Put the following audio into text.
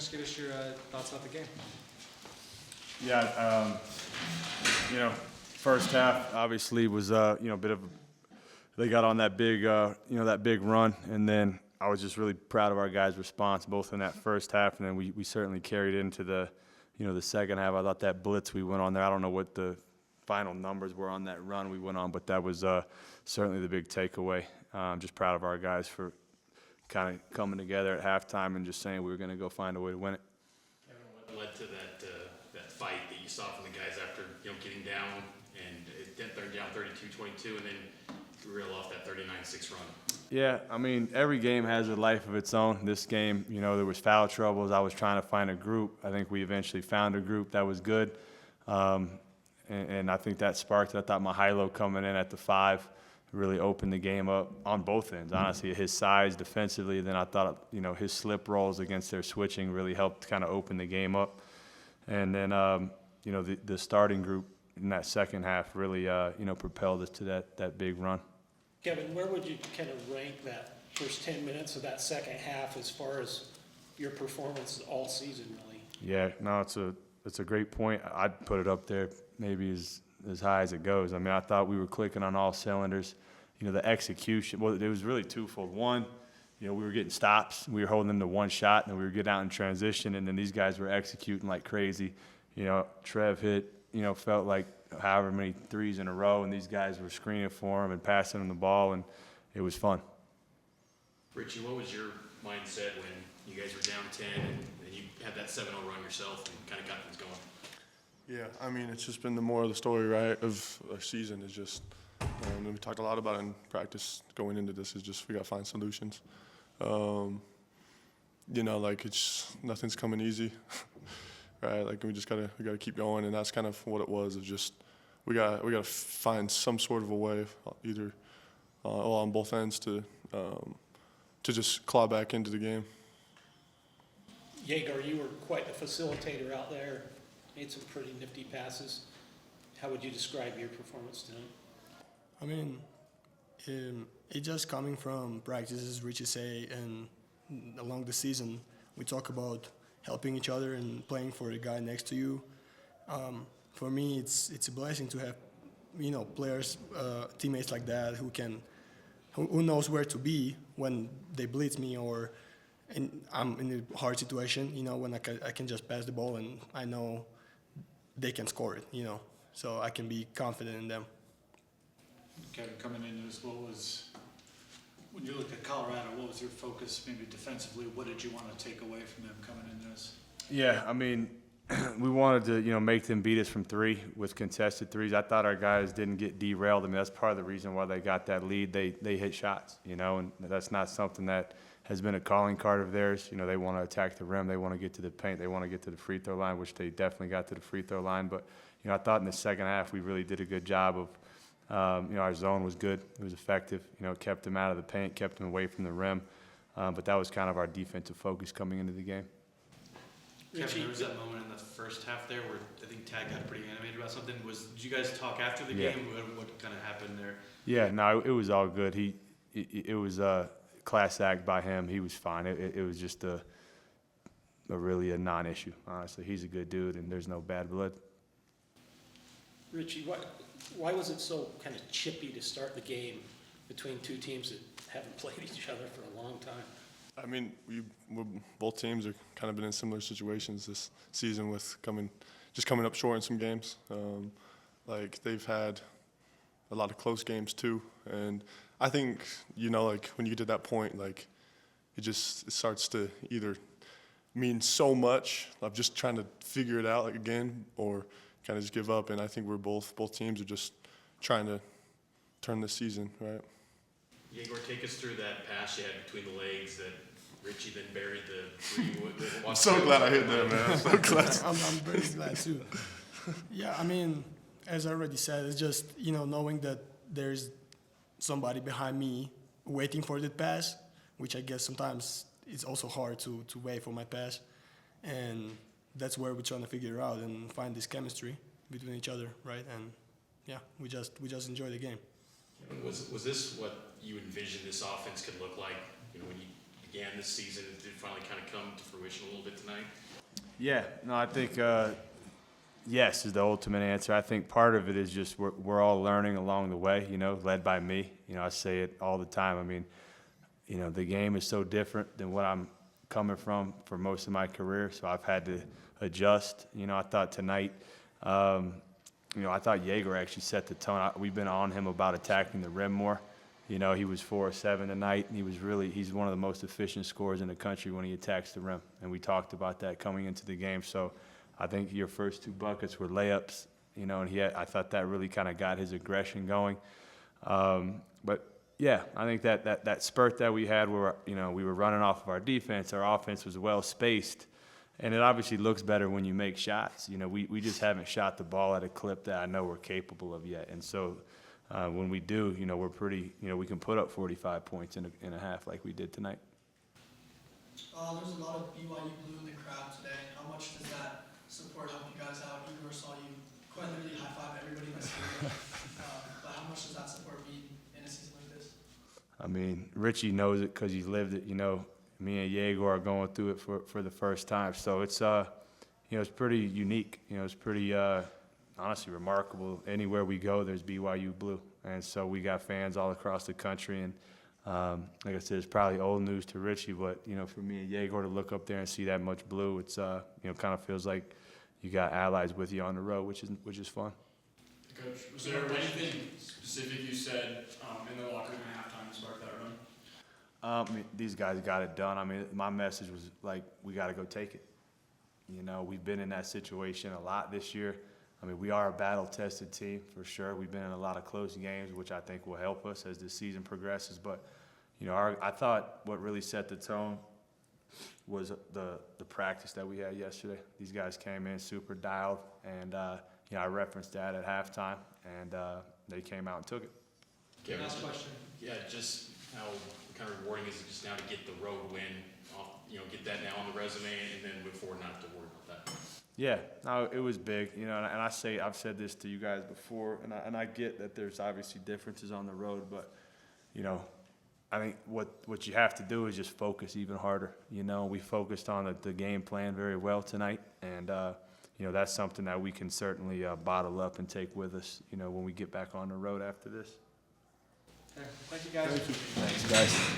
Just give us your thoughts about the game. Yeah, first half obviously was a bit of they got on that big that big run, and then I was just really proud of our guys' response both in that first half, and then we certainly carried into the the second half. I thought that blitz we went on there, I don't know what the final numbers were on that run we went on, but that was certainly the big takeaway. Just proud of our guys for kind of coming together at halftime and just saying we were going to go find a way to win it. What led to that fight that you saw from the guys after getting down and they're down 32-22 and then reel off that 39-6 run? Yeah, I mean, every game has a life of its own. This game, there was foul troubles. I was trying to find a group. I think we eventually found a group that was good. And I think that sparked it. I thought Mihailo coming in at the 5 really opened the game up on both ends. Honestly, his size defensively, then I thought, his slip rolls against their switching really helped kind of open the game up. And then, the starting group in that second half really, propelled us to that big run. Kevin, where would you kind of rank that first 10 minutes of that second half as far as your performance all season, really? Yeah, no, it's a great point. I'd put it up there maybe as high as it goes. I mean, I thought we were clicking on all cylinders. The execution, well, it was really twofold. One, we were getting stops. We were holding them to one shot, and we were getting out in transition, and then these guys were executing like crazy. Trev hit, felt like however many threes in a row, and these guys were screening for him and passing him the ball, and it was fun. Richie, what was your mindset when you guys were down 10 and you had that 7-0 run yourself and kind of got things going? Yeah, I mean, it's just been the moral of the story, right, of our season is just, and we talked a lot about it in practice going into this, is just we got to find solutions. It's nothing's coming easy, right? Like we gotta keep going, and that's kind of what it was. Of just we gotta find some sort of a way, either on both ends, to just claw back into the game. Jaeger, you were quite the facilitator out there. Made some pretty nifty passes. How would you describe your performance tonight? I mean, it just coming from practices, Richie say, and along the season, we talk about helping each other and playing for the guy next to you. For me, it's a blessing to have, players, teammates like that who knows where to be when they blitz me or I'm in a hard situation, when I can just pass the ball and I know they can score it, so I can be confident in them. Kevin, coming into this, when you look at Colorado, what was your focus maybe defensively? What did you want to take away from them coming into this? Yeah, I mean, we wanted to, make them beat us from 3 with contested threes. I thought our guys didn't get derailed. I mean, that's part of the reason why they got that lead. They hit shots, and that's not something that has been a calling card of theirs. They want to attack the rim. They want to get to the paint. They want to get to the free throw line, which they definitely got to the free throw line. But, I thought in the second half we really did a good job of, our zone was good. It was effective. Kept them out of the paint, kept them away from the rim. But that was kind of our defensive focus coming into the game. Kevin, there was that moment in the first half there where I think Tag got pretty animated about something. Did you guys talk after the game? What kind of happened there? Yeah, no, it was all good. It was a class act by him. He was fine. It was just really a non-issue, honestly. He's a good dude, and there's no bad blood. Richie, why was it so kind of chippy to start the game between two teams that haven't played each other for a long time? I mean, both teams have kind of been in similar situations this season with coming up short in some games. They've had a lot of close games too, and I think when you get to that point, it starts to either mean so much of just trying to figure it out again, or kind of just give up. And I think both teams are just trying to turn this season right. Igor, take us through that pass you had between the legs that Richie then buried the three. I'm so glad I hit that, man. I'm so glad. I'm very glad too. Yeah, I mean, as I already said, it's just, knowing that there's somebody behind me waiting for the pass, which I guess sometimes it's also hard to wait for my pass. And that's where we're trying to figure it out and find this chemistry between each other, right? And yeah, we just enjoy the game. Was this what you envisioned this offense could look like? When you began this season, did it finally kind of come to fruition a little bit tonight? Yeah, no, I think yes is the ultimate answer. I think part of it is just we're all learning along the way, you know, led by me. You know, I say it all the time. I mean, you know, the game is so different than what I'm coming from for most of my career, so I've had to adjust. You know, I thought tonight, you know, I thought Jaeger actually set the tone. We've been on him about attacking the rim more. You know, he was 4 of 7 tonight, and he's one of the most efficient scorers in the country when he attacks the rim. And we talked about that coming into the game. So I think your first 2 buckets were layups, you know, and I thought that really kind of got his aggression going. But yeah, I think that spurt that we had where, you know, we were running off of our defense, our offense was well spaced, and it obviously looks better when you make shots. You know, we just haven't shot the ball at a clip that I know we're capable of yet. And so when we do, you know, we're pretty, you know, we can put up 45 points in a half like we did tonight. There's a lot of BYU blue in the crowd today. How much does that support help you guys out? Igor saw you quite literally high-five everybody in the stadium. But how much does that support being in a season like this? I mean, Richie knows it because he's lived it. You know, me and Jaeger are going through it for the first time. So it's, you know, it's pretty unique. You know, it's pretty, honestly remarkable. Anywhere we go, there's BYU blue. And so we got fans all across the country. And like I said, it's probably old news to Richie, but, you know, for me and Jaeger to look up there and see that much blue, it's, you know, kind of feels like you got allies with you on the road, which is fun. Coach, was there anything specific you said in the locker room at halftime to spark that run? I mean, these guys got it done. I mean, my message was like, we got to go take it. You know, we've been in that situation a lot this year. I mean, we are a battle-tested team for sure. We've been in a lot of close games, which I think will help us as the season progresses. But, you know, I thought what really set the tone was the practice that we had yesterday. These guys came in super dialed, and you know, I referenced that at halftime, and they came out and took it. Kevin, Last question. Yeah, just how kind of rewarding is it just now to get the road win off, you know, get that now on the resume and then move forward, not to worry about that? Yeah, no, it was big, you know, and I've said this to you guys before, and I get that there's obviously differences on the road, but, you know, I think what you have to do is just focus even harder. You know, we focused on the game plan very well tonight, and, you know, that's something that we can certainly bottle up and take with us, you know, when we get back on the road after this. Okay, thank you guys. Thanks, guys.